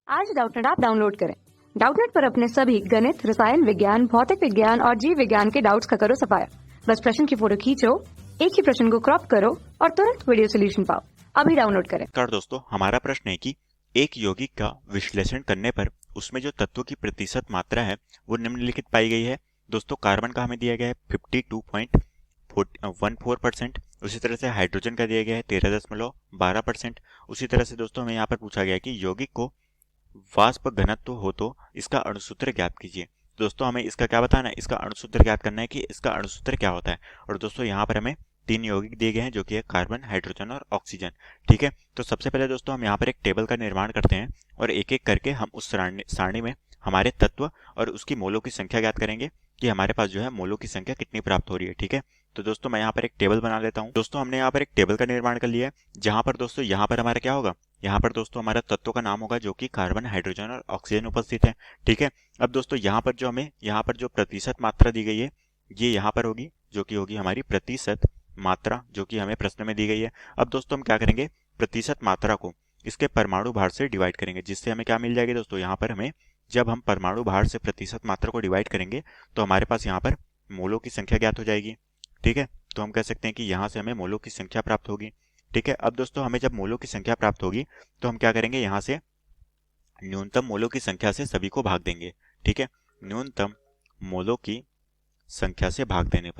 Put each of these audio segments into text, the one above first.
आज Doubtnut app download करें। Doubtnut पर अपने सभी गणित, रसायन विज्ञान, भौतिक विज्ञान और जीव विज्ञान के डाउट्स का करो सफाया। बस प्रश्न की फोटो खींचो, एक ही प्रश्न को क्रॉप करो और तुरंत वीडियो सोल्यूशन पाओ। अभी डाउनलोड करें। दोस्तों, हमारा प्रश्न है कि एक यौगिक का विश्लेषण करने पर उसमें जो तत्वों की प्रतिशत मात्रा है वो निम्नलिखित पाई गई है। दोस्तों, कार्बन का हमें दिया गया है 52.14%। उसी तरह से हाइड्रोजन का दिया गया है 13.12%। उसी तरह से दोस्तों हमें यहाँ पर पूछा गया है कि यौगिक को वाष्प घनत्व हो तो इसका अणुसूत्र ज्ञात कीजिए। दोस्तों, हमें इसका क्या बताना है, इसका अणुसूत्र ज्ञात करना है कि इसका अणुसूत्र क्या होता है। और दोस्तों यहाँ पर हमें 3 यौगिक दिए गए हैं जो कि है कार्बन, हाइड्रोजन और ऑक्सीजन। ठीक है, तो सबसे पहले दोस्तों हम यहाँ पर एक टेबल का निर्माण करते हैं और एक एक करके हम उस सारणी में हमारे तत्व और उसकी मोलों की संख्या ज्ञात करेंगे कि हमारे पास जो है मोलों की संख्या कितनी प्राप्त हो रही है। ठीक है, तो दोस्तों मैं यहाँ पर एक टेबल बना लेता हूँ। दोस्तों, हमने यहाँ पर एक टेबल का निर्माण कर लिया है जहां पर दोस्तों यहाँ पर हमारा क्या होगा, यहाँ पर दोस्तों हमारा तत्व का नाम होगा जो कि कार्बन, हाइड्रोजन और ऑक्सीजन उपस्थित है। ठीक है, अब दोस्तों यहाँ पर जो प्रतिशत मात्रा दी गई है ये यहाँ पर होगी जो कि होगी हमारी प्रतिशत मात्रा जो कि हमें प्रश्न में दी गई है। अब दोस्तों हम क्या करेंगे, प्रतिशत मात्रा को इसके परमाणु भार से डिवाइड करेंगे जिससे हमें क्या मिल जाएगी। दोस्तों यहाँ पर हमें जब हम परमाणु भार से प्रतिशत मात्रा को डिवाइड करेंगे तो हमारे पास यहाँ पर मोलों की संख्या ज्ञात हो जाएगी। ठीक है, तो हम कह सकते हैं कि यहाँ से हमें मोलों की संख्या प्राप्त होगी। ठीक है, अब दोस्तों हमें जब मोलों की संख्या प्राप्त होगी तो हम क्या करेंगे, यहाँ से न्यूनतम मोलों की संख्या से सभी को भाग देंगे। ठीक है, न्यूनतम मोलों की संख्या से भाग देने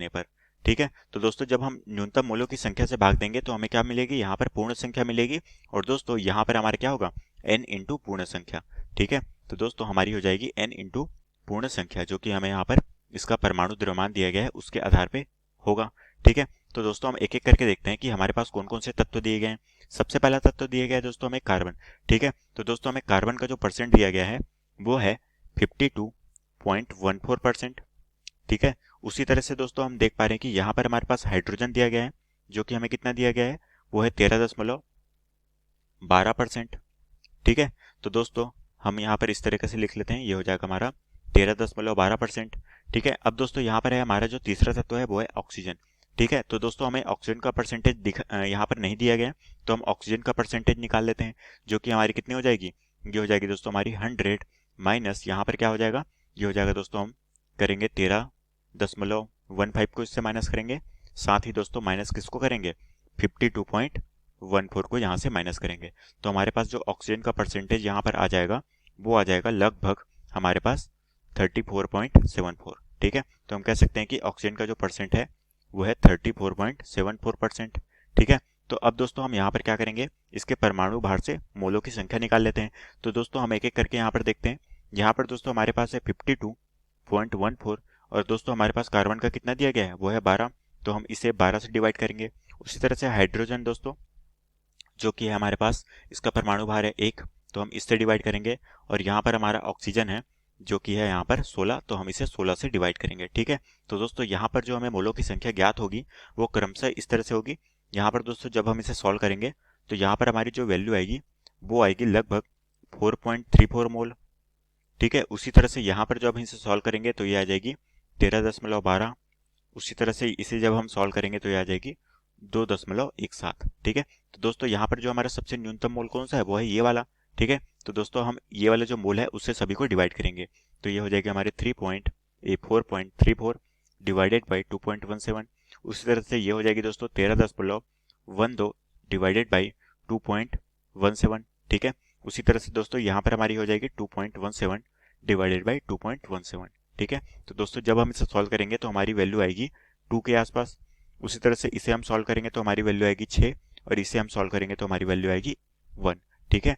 पर ठीक है, तो दोस्तों जब हम न्यूनतम मोलों की संख्या से भाग देंगे तो हमें क्या मिलेगी, यहाँ पर पूर्ण संख्या मिलेगी। और दोस्तों यहाँ पर हमारा क्या होगा, n इंटू पूर्ण संख्या। ठीक है, तो दोस्तों हमारी हो जाएगी n इंटू पूर्ण संख्या जो कि हमें यहाँ पर इसका परमाणु द्रव्यमान दिया गया है उसके आधार पे होगा। ठीक है, तो दोस्तों हम एक एक करके देखते हैं कि हमारे पास कौन कौन से तत्व दिए गए हैं। सबसे पहला तत्व दिया गया है दोस्तों हमें कार्बन। ठीक है, तो दोस्तों हमें कार्बन का जो परसेंट दिया गया है वो है 52.14%। ठीक है, उसी तरह से दोस्तों हम देख पा रहे हैं कि यहाँ पर हमारे पास हाइड्रोजन दिया गया है जो कि हमें कितना दिया गया है, वो है 13.12%। ठीक है, तो दोस्तों हम यहाँ पर इस तरीके से लिख लेते हैं, ये हो जाएगा हमारा 13.12%। ठीक है, अब दोस्तों यहाँ पर है हमारा जो तीसरा तत्व है वो है ऑक्सीजन। ठीक है, तो दोस्तों हमें ऑक्सीजन का परसेंटेज यहाँ पर नहीं दिया गया तो हम ऑक्सीजन का परसेंटेज निकाल लेते हैं जो कि हमारी कितनी हो जाएगी, ये हो जाएगी दोस्तों हमारी 100 माइनस यहाँ पर क्या हो जाएगा, ये हो जाएगा दोस्तों हम करेंगे 13.15 को इससे माइनस करेंगे, साथ ही दोस्तों माइनस किसको करेंगे, 52.14 को यहाँ से माइनस करेंगे। तो हमारे पास जो ऑक्सीजन का परसेंटेज यहाँ पर आ जाएगा वो आ जाएगा लगभग हमारे पास 34.74। ठीक है, तो हम कह सकते हैं कि ऑक्सीजन का जो परसेंट है वो है 34.74%। ठीक है, तो अब दोस्तों हम यहाँ पर क्या करेंगे, इसके परमाणु भार से मोलों की संख्या निकाल लेते हैं। तो दोस्तों हम एक एक करके यहाँ पर देखते हैं। यहाँ पर दोस्तों हमारे पास है 52.14 और दोस्तों हमारे पास कार्बन का कितना दिया गया है वो है 12, तो हम इसे 12 से डिवाइड करेंगे। उसी तरह से हाइड्रोजन दोस्तों जो कि है हमारे पास, इसका परमाणु भार है 1, तो हम इससे डिवाइड करेंगे। और यहाँ पर हमारा ऑक्सीजन है जो कि है यहाँ पर 16, तो हम इसे 16 से डिवाइड करेंगे। ठीक है, तो दोस्तों यहाँ पर जो हमें मोलों की संख्या ज्ञात होगी वो क्रमशः इस तरह से होगी। यहाँ पर दोस्तों जब हम इसे सॉल्व करेंगे तो यहाँ पर हमारी जो वैल्यू आएगी वो आएगी लगभग 4.34 मोल। ठीक है, उसी तरह से यहाँ पर जब हम इसे सॉल्व करेंगे तो ये आ जाएगी 13.12। उसी तरह से इसे जब हम सॉल्व करेंगे तो ये आ जाएगी 2.17। ठीक है, तो दोस्तों यहाँ पर जो हमारा सबसे न्यूनतम मोल कौन सा है वो है ये वाला। ठीक है, तो दोस्तों हम ये वाला जो मोल है उससे सभी को डिवाइड करेंगे तो ये हो जाएगी हमारे 4.34 डिवाइडेड बाई 2.17। उसी तरह से ये हो जाएगी दोस्तों 13.12 डिवाइडेड बाई 2.17। ठीक है, उसी तरह से दोस्तों यहाँ पर हमारी हो जाएगी 2.17 डिवाइडेड बाई 2.17। ठीक है, तो दोस्तों जब हम इसे सॉल्व करेंगे तो हमारी वैल्यू आएगी 2 के आसपास। उसी तरह से इसे हम सॉल्व करेंगे तो हमारी वैल्यू आएगी 6 और इसे हम सॉल्व करेंगे तो हमारी वैल्यू आएगी 1। ठीक है,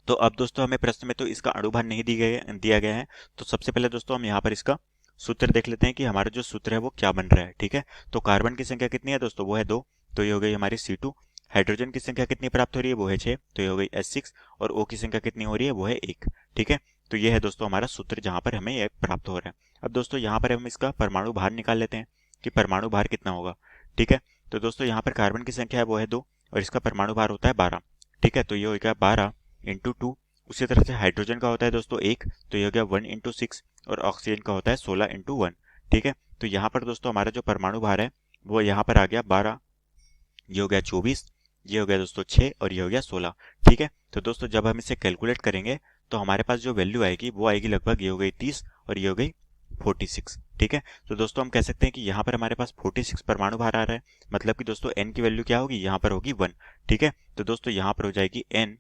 तो अब दोस्तों हमें प्रश्न में तो इसका अणुभार नहीं दिया गया है, तो सबसे पहले दोस्तों हम यहाँ पर इसका सूत्र देख लेते हैं कि हमारा जो सूत्र है वो क्या बन रहा है। ठीक है, तो कार्बन की संख्या कितनी है दोस्तों, वो है 2, तो ये हो गई हमारी C2। हाइड्रोजन की संख्या कितनी प्राप्त हो रही है, वो है 6, तो ये हो गई H6। और O की संख्या कितनी हो रही है, वो है 1। ठीक है, तो ये है दोस्तों हमारा सूत्र जहां पर हमें यह प्राप्त हो रहा है। अब दोस्तों यहाँ पर हम इसका परमाणु भार निकाल लेते हैं कि परमाणु भार कितना होगा। ठीक है, तो दोस्तों यहाँ पर कार्बन की संख्या है वो है 2 और इसका परमाणु भार होता है 12। ठीक है, तो ये हो गया 12 इंटू 2। उसी तरह से हाइड्रोजन का होता है दोस्तों 1, तो ये हो गया 1 इंटू 6 और ऑक्सीजन का होता है 16 इंटू 1। ठीक है, तो यहाँ पर दोस्तों हमारा जो परमाणु भार है वो यहाँ पर आ गया 12, ये हो गया 24 ये हो गया दोस्तों 6 और ये हो गया 16। ठीक है, तो दोस्तों जब हम इसे कैलकुलेट करेंगे तो हमारे पास जो वैल्यू आएगी वो आएगी लगभग ये हो गई 30 और ये हो गई 46। ठीक है, तो दोस्तों हम कह सकते हैं कि यहाँ पर हमारे पास 46 परमाणु भार आ रहा है, मतलब कि दोस्तों n की वैल्यू क्या होगी, यहाँ पर होगी 1। ठीक है, तो दोस्तों यहाँ पर हो जाएगी n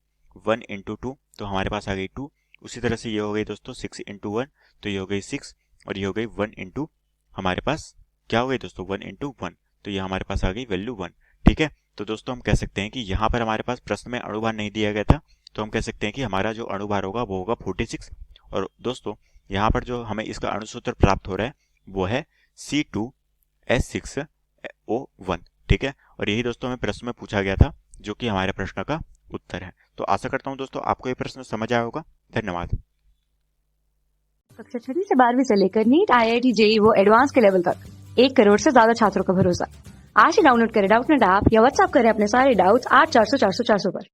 1 इंटू 2, तो हमारे पास आ गई 2। उसी तरह से ये हो गई दोस्तों 6 इंटू 1, तो ये हो गई 6 और ये हो गई 1 इंटू हमारे पास क्या हो गई दोस्तों 1 इंटू 1, तो ये हमारे पास आ गई वैल्यू 1। ठीक है, तो दोस्तों हम कह सकते हैं कि यहाँ पर हमारे पास प्रश्न में अणुभार नहीं दिया गया था, तो हम कह सकते हैं कि हमारा जो अणुभार होगा वो होगा 46। और दोस्तों यहाँ पर जो हमें इसका अणुसूत्र प्राप्त हो रहा है वो है C2H6O1। ठीक है, और यही दोस्तों हमें प्रश्न में पूछा गया था, जो कि हमारे प्रश्न का उत्तर है। तो आशा करता हूँ दोस्तों आपको ये प्रश्न समझ आया होगा। धन्यवाद। कक्षा 6 से 12वीं से लेकर नीट, IIT, JEE वो एडवांस के लेवल तक 1 करोड़ से ज्यादा छात्रों का भरोसा। आज ही डाउनलोड करें डाउटनेट ऐप या व्हाट्सएप करें अपने सारे डाउट्स 8400 400 400 पर।